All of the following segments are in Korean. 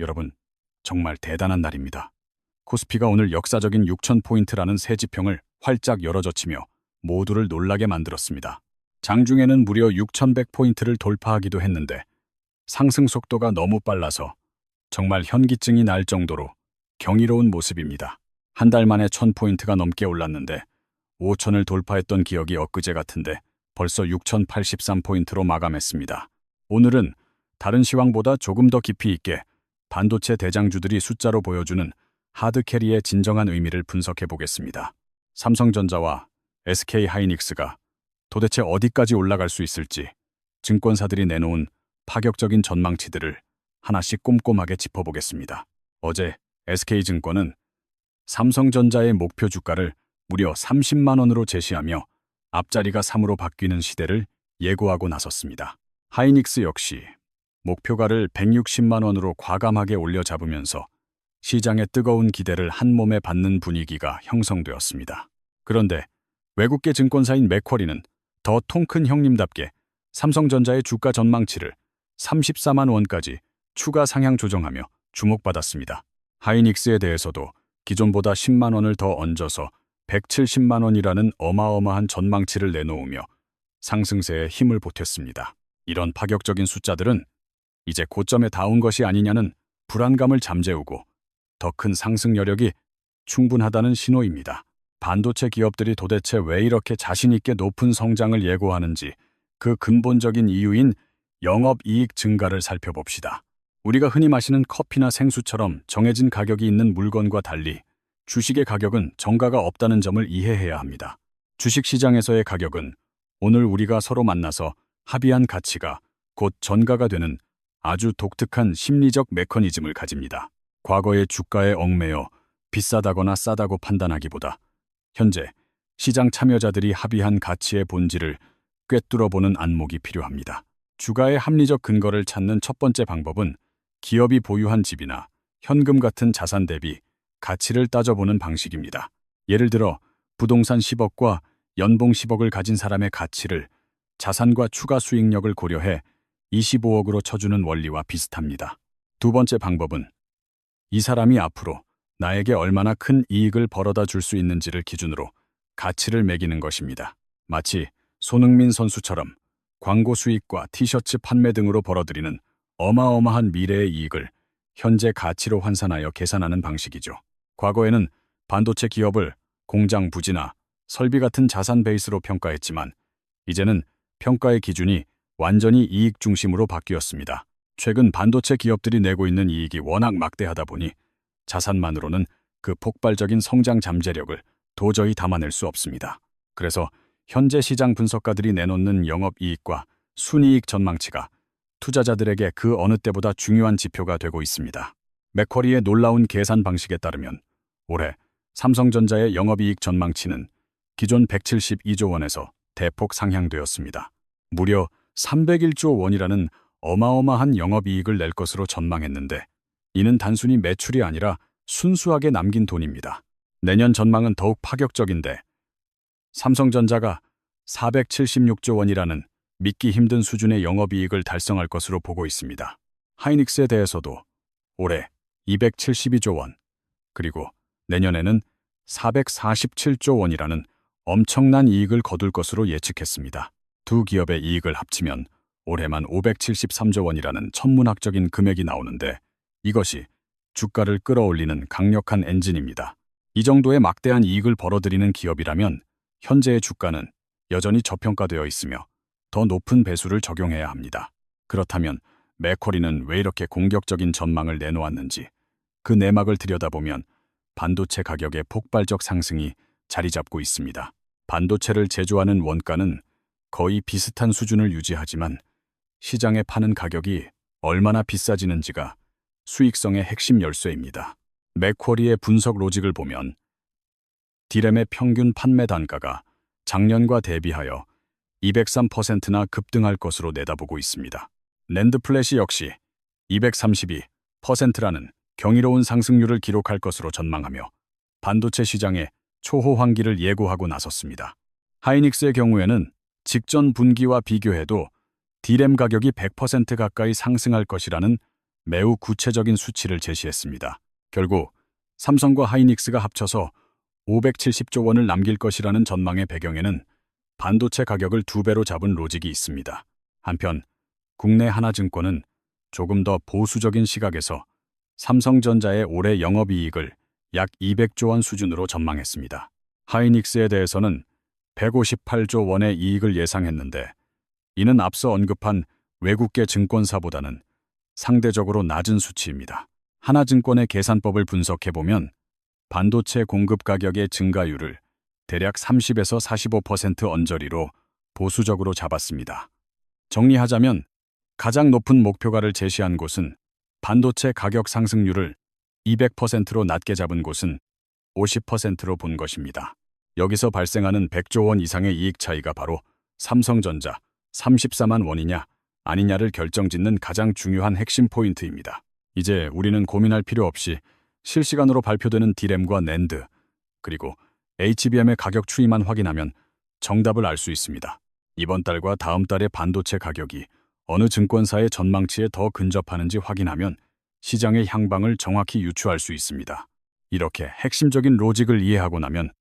여러분, 정말 대단한 날입니다. 코스피가 오늘 역사적인 6,000포인트라는 새 지평을 활짝 열어젖히며 모두를 놀라게 만들었습니다. 장중에는 무려 6,100포인트를 돌파하기도 했는데 상승 속도가 너무 빨라서 정말 현기증이 날 정도로 경이로운 모습입니다. 한 달 만에 1,000포인트가 넘게 올랐는데 5,000을 돌파했던 기억이 엊그제 같은데 벌써 6,083포인트로 마감했습니다. 오늘은 다른 시황보다 조금 더 깊이 있게 반도체 대장주들이 숫자로 보여주는 하드캐리의 진정한 의미를 분석해 보겠습니다. 삼성전자와 SK하이닉스가 도대체 어디까지 올라갈 수 있을지 증권사들이 내놓은 파격적인 전망치들을 하나씩 꼼꼼하게 짚어보겠습니다. 어제 SK증권은 삼성전자의 목표 주가를 무려 30만 원으로 제시하며 앞자리가 3으로 바뀌는 시대를 예고하고 나섰습니다. 하이닉스 역시 목표가를 160만 원으로 과감하게 올려잡으면서 시장의 뜨거운 기대를 한몸에 받는 분위기가 형성되었습니다. 그런데 외국계 증권사인 맥쿼리는 더 통 큰 형님답게 삼성전자의 주가 전망치를 34만 원까지 추가 상향 조정하며 주목받았습니다. 하이닉스에 대해서도 기존보다 10만 원을 더 얹어서 170만 원이라는 어마어마한 전망치를 내놓으며 상승세에 힘을 보탰습니다. 이런 파격적인 숫자들은 이제 고점에 닿은 것이 아니냐는 불안감을 잠재우고 더 큰 상승 여력이 충분하다는 신호입니다. 반도체 기업들이 도대체 왜 이렇게 자신 있게 높은 성장을 예고하는지 그 근본적인 이유인 영업이익 증가를 살펴봅시다. 우리가 흔히 마시는 커피나 생수처럼 정해진 가격이 있는 물건과 달리 주식의 가격은 정가가 없다는 점을 이해해야 합니다. 주식시장에서의 가격은 오늘 우리가 서로 만나서 합의한 가치가 곧 전가가 되는 아주 독특한 심리적 메커니즘을 가집니다. 과거의 주가에 얽매여 비싸다거나 싸다고 판단하기보다 현재 시장 참여자들이 합의한 가치의 본질을 꿰뚫어보는 안목이 필요합니다. 주가의 합리적 근거를 찾는 첫 번째 방법은 기업이 보유한 집이나 현금 같은 자산 대비 가치를 따져보는 방식입니다. 예를 들어 부동산 10억과 연봉 10억을 가진 사람의 가치를 자산과 추가 수익력을 고려해 25억으로 쳐주는 원리와 비슷합니다. 두 번째 방법은 이 사람이 앞으로 나에게 얼마나 큰 이익을 벌어다 줄 수 있는지를 기준으로 가치를 매기는 것입니다. 마치 손흥민 선수처럼 광고 수익과 티셔츠 판매 등으로 벌어들이는 어마어마한 미래의 이익을 현재 가치로 환산하여 계산하는 방식이죠. 과거에는 반도체 기업을 공장 부지나 설비 같은 자산 베이스로 평가했지만 이제는 평가의 기준이 완전히 이익 중심으로 바뀌었습니다. 최근 반도체 기업들이 내고 있는 이익이 워낙 막대하다 보니 자산만으로는 그 폭발적인 성장 잠재력을 도저히 담아낼 수 없습니다. 그래서 현재 시장 분석가들이 내놓는 영업이익과 순이익 전망치가 투자자들에게 그 어느 때보다 중요한 지표가 되고 있습니다. 맥쿼리의 놀라운 계산 방식에 따르면 올해 삼성전자의 영업이익 전망치는 기존 172조 원에서 대폭 상향되었습니다. 무려 301조 원이라는 어마어마한 영업이익을 낼 것으로 전망했는데 이는 단순히 매출이 아니라 순수하게 남긴 돈입니다. 내년 전망은 더욱 파격적인데 삼성전자가 476조 원이라는 믿기 힘든 수준의 영업이익을 달성할 것으로 보고 있습니다. 하이닉스에 대해서도 올해 272조 원, 그리고 내년에는 447조 원이라는 엄청난 이익을 거둘 것으로 예측했습니다. 두 기업의 이익을 합치면 올해만 573조 원이라는 천문학적인 금액이 나오는데 이것이 주가를 끌어올리는 강력한 엔진입니다. 이 정도의 막대한 이익을 벌어들이는 기업이라면 현재의 주가는 여전히 저평가되어 있으며 더 높은 배수를 적용해야 합니다. 그렇다면 맥쿼리는 왜 이렇게 공격적인 전망을 내놓았는지 그 내막을 들여다보면 반도체 가격의 폭발적 상승이 자리 잡고 있습니다. 반도체를 제조하는 원가는 거의 비슷한 수준을 유지하지만 시장에 파는 가격이 얼마나 비싸지는지가 수익성의 핵심 열쇠입니다. 맥쿼리의 분석 로직을 보면 디램의 평균 판매 단가가 작년과 대비하여 203%나 급등할 것으로 내다보고 있습니다. 낸드 플래시 역시 232%라는 경이로운 상승률을 기록할 것으로 전망하며 반도체 시장의 초호 환기를 예고하고 나섰습니다. 하이닉스의 경우에는 직전 분기와 비교해도 디램 가격이 100% 가까이 상승할 것이라는 매우 구체적인 수치를 제시했습니다. 결국 삼성과 하이닉스가 합쳐서 570조 원을 남길 것이라는 전망의 배경에는 반도체 가격을 2배로 잡은 로직이 있습니다. 한편 국내 하나증권은 조금 더 보수적인 시각에서 삼성전자의 올해 영업이익을 약 200조 원 수준으로 전망했습니다. 하이닉스에 대해서는 158조 원의 이익을 예상했는데 이는 앞서 언급한 외국계 증권사보다는 상대적으로 낮은 수치입니다. 하나증권의 계산법을 분석해보면 반도체 공급 가격의 증가율을 대략 30에서 45% 언저리로 보수적으로 잡았습니다. 정리하자면 가장 높은 목표가를 제시한 곳은 반도체 가격 상승률을 200%로 낮게 잡은 곳은 50%로 본 것입니다. 여기서 발생하는 100조 원 이상의 이익 차이가 바로 삼성전자 34만 원이냐 아니냐를 결정짓는 가장 중요한 핵심 포인트입니다. 이제 우리는 고민할 필요 없이 실시간으로 발표되는 D램과 낸드 그리고 HBM의 가격 추이만 확인하면 정답을 알 수 있습니다. 이번 달과 다음 달의 반도체 가격이 어느 증권사의 전망치에 더 근접하는지 확인하면 시장의 향방을 정확히 유추할 수 있습니다. 이렇게 핵심적인 로직을 이해하고 나면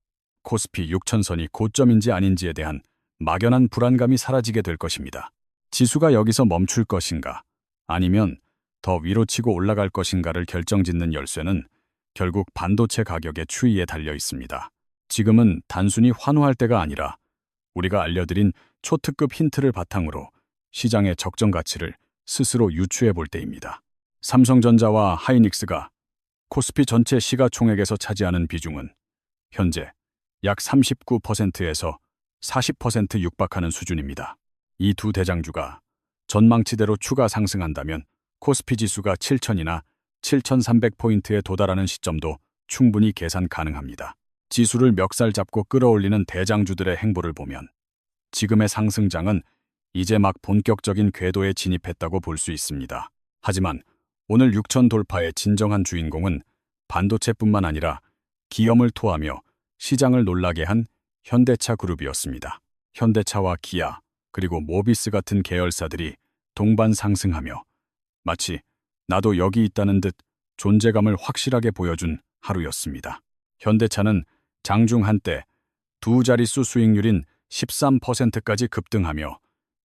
코스피 6000선이 고점인지 아닌지에 대한 막연한 불안감이 사라지게 될 것입니다. 지수가 여기서 멈출 것인가 아니면 더 위로 치고 올라갈 것인가를 결정짓는 열쇠는 결국 반도체 가격의 추이에 달려 있습니다. 지금은 단순히 환호할 때가 아니라 우리가 알려드린 초특급 힌트를 바탕으로 시장의 적정 가치를 스스로 유추해 볼 때입니다. 삼성전자와 하이닉스가 코스피 전체 시가총액에서 차지하는 비중은 현재 약 39%에서 40% 육박하는 수준입니다. 이 두 대장주가 전망치대로 추가 상승한다면 코스피 지수가 7,000이나 7,300포인트에 도달하는 시점도 충분히 계산 가능합니다. 지수를 멱살 잡고 끌어올리는 대장주들의 행보를 보면 지금의 상승장은 이제 막 본격적인 궤도에 진입했다고 볼 수 있습니다. 하지만 오늘 6천 돌파의 진정한 주인공은 반도체뿐만 아니라 기염을 토하며 시장을 놀라게 한 현대차 그룹이었습니다. 현대차와 기아 그리고 모비스 같은 계열사들이 동반 상승하며 마치 나도 여기 있다는 듯 존재감을 확실하게 보여준 하루였습니다. 현대차는 장중 한때 두 자릿수 수익률인 13%까지 급등하며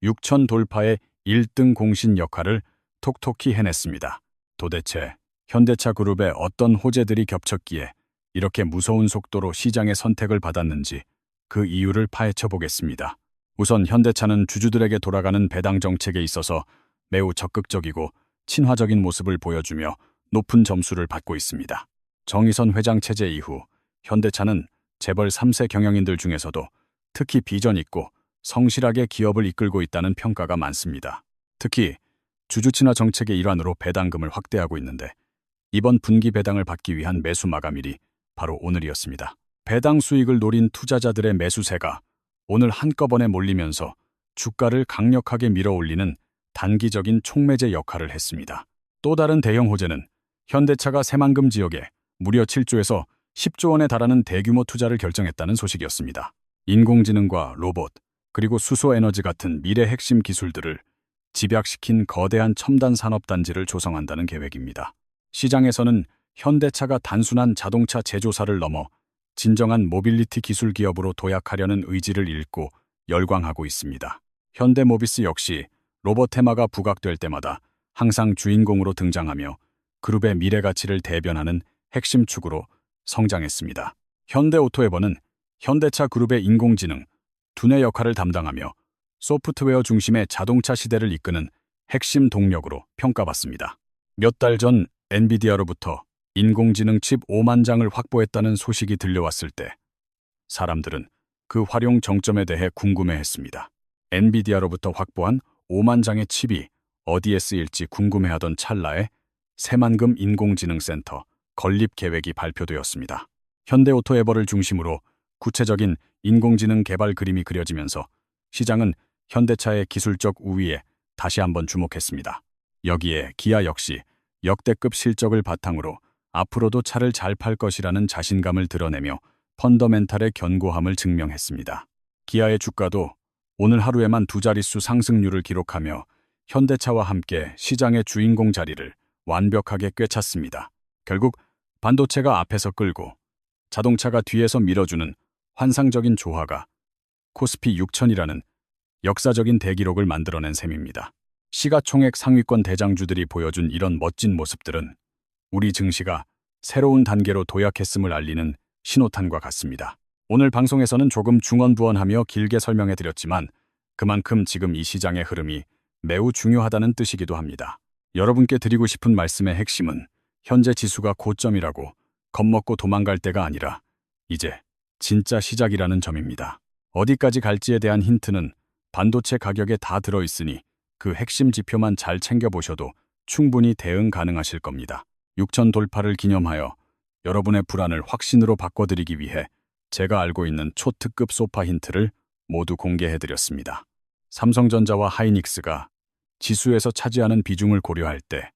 6천 돌파의 1등 공신 역할을 톡톡히 해냈습니다. 도대체 현대차 그룹의 어떤 호재들이 겹쳤기에 이렇게 무서운 속도로 시장의 선택을 받았는지 그 이유를 파헤쳐 보겠습니다. 우선 현대차는 주주들에게 돌아가는 배당 정책에 있어서 매우 적극적이고 친화적인 모습을 보여주며 높은 점수를 받고 있습니다. 정의선 회장 체제 이후 현대차는 재벌 3세 경영인들 중에서도 특히 비전 있고 성실하게 기업을 이끌고 있다는 평가가 많습니다. 특히 주주 친화 정책의 일환으로 배당금을 확대하고 있는데 이번 분기 배당을 받기 위한 매수 마감일이 바로 오늘이었습니다. 배당 수익을 노린 투자자들의 매수세가 오늘 한꺼번에 몰리면서 주가를 강력하게 밀어올리는 단기적인 촉매제 역할을 했습니다. 또 다른 대형 호재는 현대차가 새만금 지역에 무려 7조에서 10조 원에 달하는 대규모 투자를 결정했다는 소식이었습니다. 인공지능과 로봇, 그리고 수소에너지 같은 미래 핵심 기술들을 집약시킨 거대한 첨단 산업단지를 조성한다는 계획입니다. 시장에서는 현대차가 단순한 자동차 제조사를 넘어 진정한 모빌리티 기술 기업으로 도약하려는 의지를 읽고 열광하고 있습니다. 현대모비스 역시 로봇 테마가 부각될 때마다 항상 주인공으로 등장하며 그룹의 미래 가치를 대변하는 핵심 축으로 성장했습니다. 현대오토에버는 현대차 그룹의 인공지능, 두뇌 역할을 담당하며 소프트웨어 중심의 자동차 시대를 이끄는 핵심 동력으로 평가받습니다. 몇 달 전 엔비디아로부터 인공지능 칩 5만 장을 확보했다는 소식이 들려왔을 때 사람들은 그 활용 정점에 대해 궁금해했습니다. 엔비디아로부터 확보한 5만 장의 칩이 어디에 쓰일지 궁금해하던 찰나에 새만금 인공지능센터 건립 계획이 발표되었습니다. 현대오토에버를 중심으로 구체적인 인공지능 개발 그림이 그려지면서 시장은 현대차의 기술적 우위에 다시 한번 주목했습니다. 여기에 기아 역시 역대급 실적을 바탕으로 앞으로도 차를 잘 팔 것이라는 자신감을 드러내며 펀더멘탈의 견고함을 증명했습니다. 기아의 주가도 오늘 하루에만 두 자릿수 상승률을 기록하며 현대차와 함께 시장의 주인공 자리를 완벽하게 꿰찼습니다. 결국 반도체가 앞에서 끌고 자동차가 뒤에서 밀어주는 환상적인 조화가 코스피 6000이라는 역사적인 대기록을 만들어낸 셈입니다. 시가총액 상위권 대장주들이 보여준 이런 멋진 모습들은 우리 증시가 새로운 단계로 도약했음을 알리는 신호탄과 같습니다. 오늘 방송에서는 조금 중언부언하며 길게 설명해드렸지만 그만큼 지금 이 시장의 흐름이 매우 중요하다는 뜻이기도 합니다. 여러분께 드리고 싶은 말씀의 핵심은 현재 지수가 고점이라고 겁먹고 도망갈 때가 아니라 이제 진짜 시작이라는 점입니다. 어디까지 갈지에 대한 힌트는 반도체 가격에 다 들어있으니 그 핵심 지표만 잘 챙겨보셔도 충분히 대응 가능하실 겁니다. 6000 돌파를 기념하여 여러분의 불안을 확신으로 바꿔드리기 위해 제가 알고 있는 초특급 소파 힌트를 모두 공개해드렸습니다. 삼성전자와 하이닉스가 지수에서 차지하는 비중을 고려할 때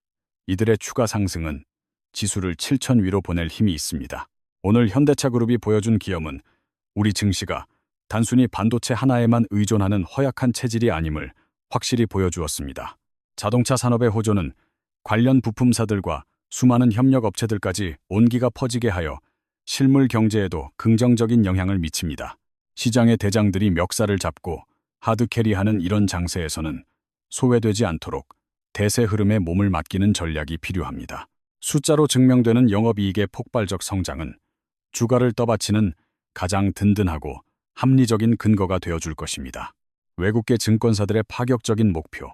이들의 추가 상승은 지수를 7000 위로 보낼 힘이 있습니다. 오늘 현대차그룹이 보여준 기염은 우리 증시가 단순히 반도체 하나에만 의존하는 허약한 체질이 아님을 확실히 보여주었습니다. 자동차 산업의 호조는 관련 부품사들과 수많은 협력업체들까지 온기가 퍼지게 하여 실물 경제에도 긍정적인 영향을 미칩니다. 시장의 대장들이 멱살을 잡고 하드캐리하는 이런 장세에서는 소외되지 않도록 대세 흐름에 몸을 맡기는 전략이 필요합니다. 숫자로 증명되는 영업이익의 폭발적 성장은 주가를 떠받치는 가장 든든하고 합리적인 근거가 되어줄 것입니다. 외국계 증권사들의 파격적인 목표,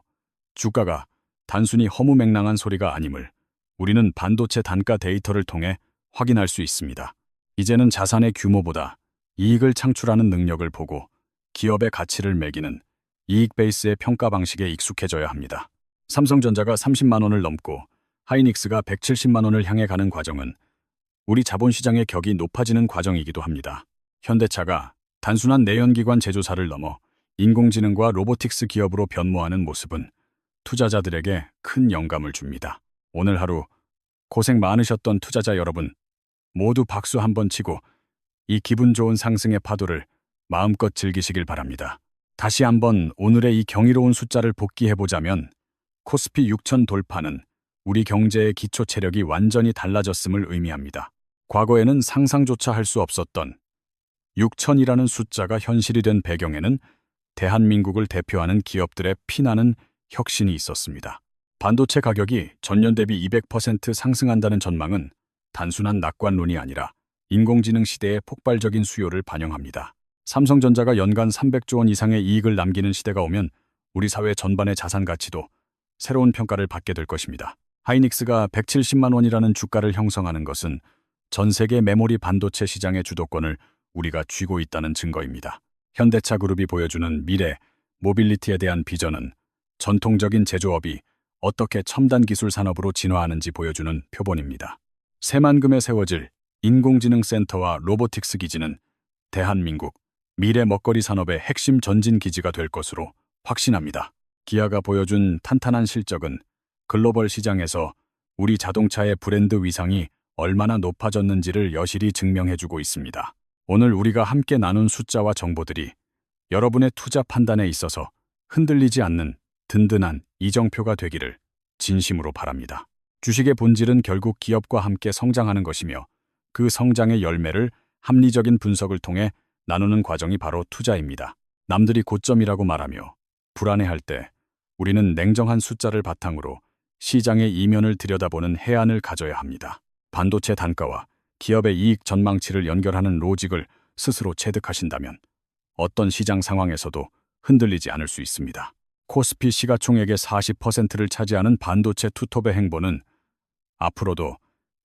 주가가 단순히 허무맹랑한 소리가 아님을 우리는 반도체 단가 데이터를 통해 확인할 수 있습니다. 이제는 자산의 규모보다 이익을 창출하는 능력을 보고 기업의 가치를 매기는 이익 베이스의 평가 방식에 익숙해져야 합니다. 삼성전자가 30만 원을 넘고 하이닉스가 170만 원을 향해 가는 과정은 우리 자본시장의 격이 높아지는 과정이기도 합니다. 현대차가 단순한 내연기관 제조사를 넘어 인공지능과 로보틱스 기업으로 변모하는 모습은 투자자들에게 큰 영감을 줍니다. 오늘 하루 고생 많으셨던 투자자 여러분, 모두 박수 한번 치고 이 기분 좋은 상승의 파도를 마음껏 즐기시길 바랍니다. 다시 한번 오늘의 이 경이로운 숫자를 복기해보자면 코스피 6000 돌파는 우리 경제의 기초 체력이 완전히 달라졌음을 의미합니다. 과거에는 상상조차 할 수 없었던 6000이라는 숫자가 현실이 된 배경에는 대한민국을 대표하는 기업들의 피나는 혁신이 있었습니다. 반도체 가격이 전년 대비 200% 상승한다는 전망은 단순한 낙관론이 아니라 인공지능 시대의 폭발적인 수요를 반영합니다. 삼성전자가 연간 300조 원 이상의 이익을 남기는 시대가 오면 우리 사회 전반의 자산 가치도 새로운 평가를 받게 될 것입니다. 하이닉스가 170만 원이라는 주가를 형성하는 것은 전 세계 메모리 반도체 시장의 주도권을 우리가 쥐고 있다는 증거입니다. 현대차 그룹이 보여주는 미래, 모빌리티에 대한 비전은 전통적인 제조업이 어떻게 첨단 기술 산업으로 진화하는지 보여주는 표본입니다. 새만금에 세워질 인공지능 센터와 로보틱스 기지는 대한민국 미래 먹거리 산업의 핵심 전진 기지가 될 것으로 확신합니다. 기아가 보여준 탄탄한 실적은 글로벌 시장에서 우리 자동차의 브랜드 위상이 얼마나 높아졌는지를 여실히 증명해주고 있습니다. 오늘 우리가 함께 나눈 숫자와 정보들이 여러분의 투자 판단에 있어서 흔들리지 않는 든든한 이정표가 되기를 진심으로 바랍니다. 주식의 본질은 결국 기업과 함께 성장하는 것이며 그 성장의 열매를 합리적인 분석을 통해 나누는 과정이 바로 투자입니다. 남들이 고점이라고 말하며 불안해할 때 우리는 냉정한 숫자를 바탕으로 시장의 이면을 들여다보는 해안을 가져야 합니다. 반도체 단가와 기업의 이익 전망치를 연결하는 로직을 스스로 체득하신다면 어떤 시장 상황에서도 흔들리지 않을 수 있습니다. 코스피 시가총액의 40%를 차지하는 반도체 투톱의 행보는 앞으로도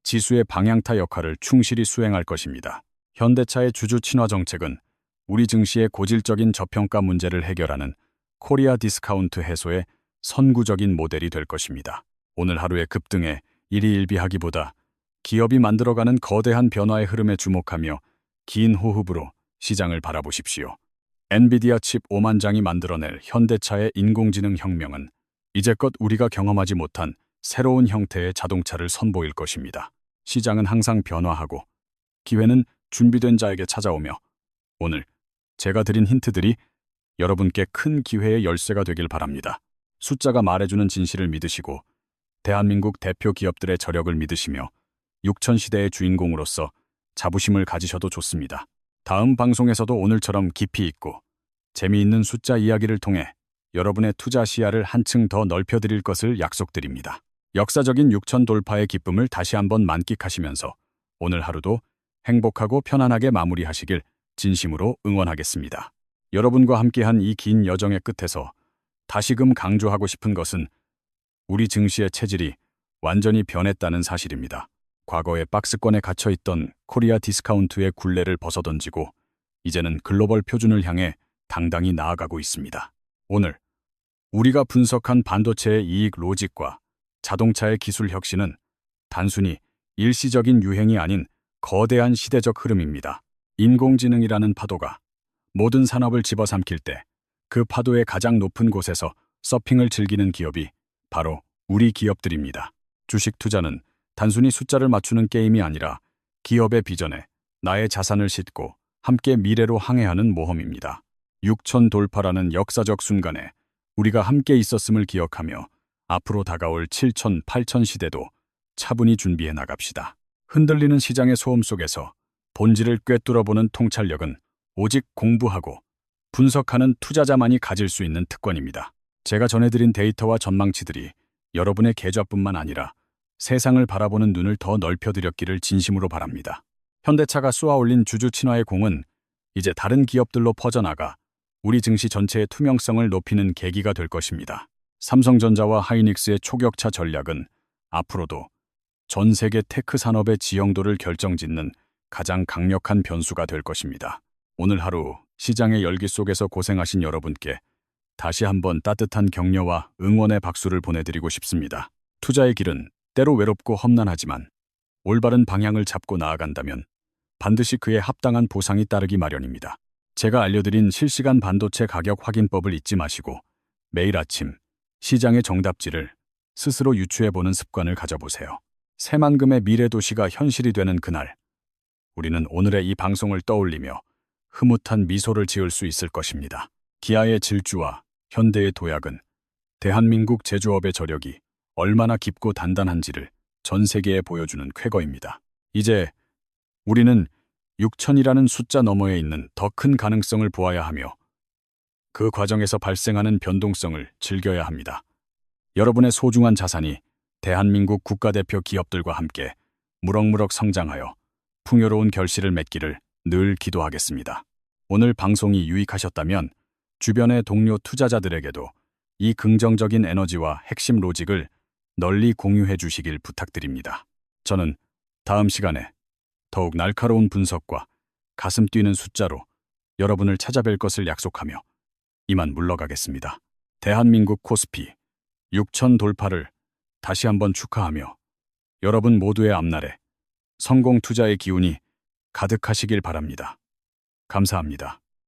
지수의 방향타 역할을 충실히 수행할 것입니다. 현대차의 주주 친화 정책은 우리 증시의 고질적인 저평가 문제를 해결하는 코리아 디스카운트 해소의 선구적인 모델이 될 것입니다. 오늘 하루의 급등에 일희일비하기보다 기업이 만들어가는 거대한 변화의 흐름에 주목하며 긴 호흡으로 시장을 바라보십시오. 엔비디아 칩 5만 장이 만들어낼 현대차의 인공지능 혁명은 이제껏 우리가 경험하지 못한 새로운 형태의 자동차를 선보일 것입니다. 시장은 항상 변화하고 기회는 준비된 자에게 찾아오며 오늘 제가 드린 힌트들이 여러분께 큰 기회의 열쇠가 되길 바랍니다. 숫자가 말해주는 진실을 믿으시고 대한민국 대표 기업들의 저력을 믿으시며 6천 시대의 주인공으로서 자부심을 가지셔도 좋습니다. 다음 방송에서도 오늘처럼 깊이 있고 재미있는 숫자 이야기를 통해 여러분의 투자 시야를 한층 더 넓혀드릴 것을 약속드립니다. 역사적인 6천 돌파의 기쁨을 다시 한번 만끽하시면서 오늘 하루도 행복하고 편안하게 마무리하시길 진심으로 응원하겠습니다. 여러분과 함께한 이 긴 여정의 끝에서 다시금 강조하고 싶은 것은 우리 증시의 체질이 완전히 변했다는 사실입니다. 과거의 박스권에 갇혀있던 코리아 디스카운트의 굴레를 벗어던지고 이제는 글로벌 표준을 향해 당당히 나아가고 있습니다. 오늘 우리가 분석한 반도체의 이익 로직과 자동차의 기술 혁신은 단순히 일시적인 유행이 아닌 거대한 시대적 흐름입니다. 인공지능이라는 파도가 모든 산업을 집어삼킬 때 그 파도의 가장 높은 곳에서 서핑을 즐기는 기업이 바로 우리 기업들입니다. 주식 투자는 단순히 숫자를 맞추는 게임이 아니라 기업의 비전에 나의 자산을 싣고 함께 미래로 항해하는 모험입니다. 6천 돌파라는 역사적 순간에 우리가 함께 있었음을 기억하며 앞으로 다가올 7천, 8천 시대도 차분히 준비해 나갑시다. 흔들리는 시장의 소음 속에서 본질을 꿰뚫어보는 통찰력은 오직 공부하고 분석하는 투자자만이 가질 수 있는 특권입니다. 제가 전해드린 데이터와 전망치들이 여러분의 계좌뿐만 아니라 세상을 바라보는 눈을 더 넓혀드렸기를 진심으로 바랍니다. 현대차가 쏘아올린 주주 친화의 공은 이제 다른 기업들로 퍼져나가 우리 증시 전체의 투명성을 높이는 계기가 될 것입니다. 삼성전자와 하이닉스의 초격차 전략은 앞으로도 전 세계 테크 산업의 지형도를 결정짓는 가장 강력한 변수가 될 것입니다. 오늘 하루 시장의 열기 속에서 고생하신 여러분께 다시 한번 따뜻한 격려와 응원의 박수를 보내드리고 싶습니다. 투자의 길은 때로 외롭고 험난하지만 올바른 방향을 잡고 나아간다면 반드시 그에 합당한 보상이 따르기 마련입니다. 제가 알려드린 실시간 반도체 가격 확인법을 잊지 마시고 매일 아침 시장의 정답지를 스스로 유추해보는 습관을 가져보세요. 새만금의 미래 도시가 현실이 되는 그날, 우리는 오늘의 이 방송을 떠올리며 흐뭇한 미소를 지을 수 있을 것입니다. 기아의 질주와 현대의 도약은 대한민국 제조업의 저력이 얼마나 깊고 단단한지를 전 세계에 보여주는 쾌거입니다. 이제 우리는 6천이라는 숫자 너머에 있는 더 큰 가능성을 보아야 하며 그 과정에서 발생하는 변동성을 즐겨야 합니다. 여러분의 소중한 자산이 대한민국 국가대표 기업들과 함께 무럭무럭 성장하여 풍요로운 결실을 맺기를 늘 기도하겠습니다. 오늘 방송이 유익하셨다면 주변의 동료 투자자들에게도 이 긍정적인 에너지와 핵심 로직을 널리 공유해 주시길 부탁드립니다. 저는 다음 시간에 더욱 날카로운 분석과 가슴 뛰는 숫자로 여러분을 찾아뵐 것을 약속하며 이만 물러가겠습니다. 대한민국 코스피 6천 돌파를 다시 한번 축하하며 여러분 모두의 앞날에 성공 투자의 기운이 가득하시길 바랍니다. 감사합니다.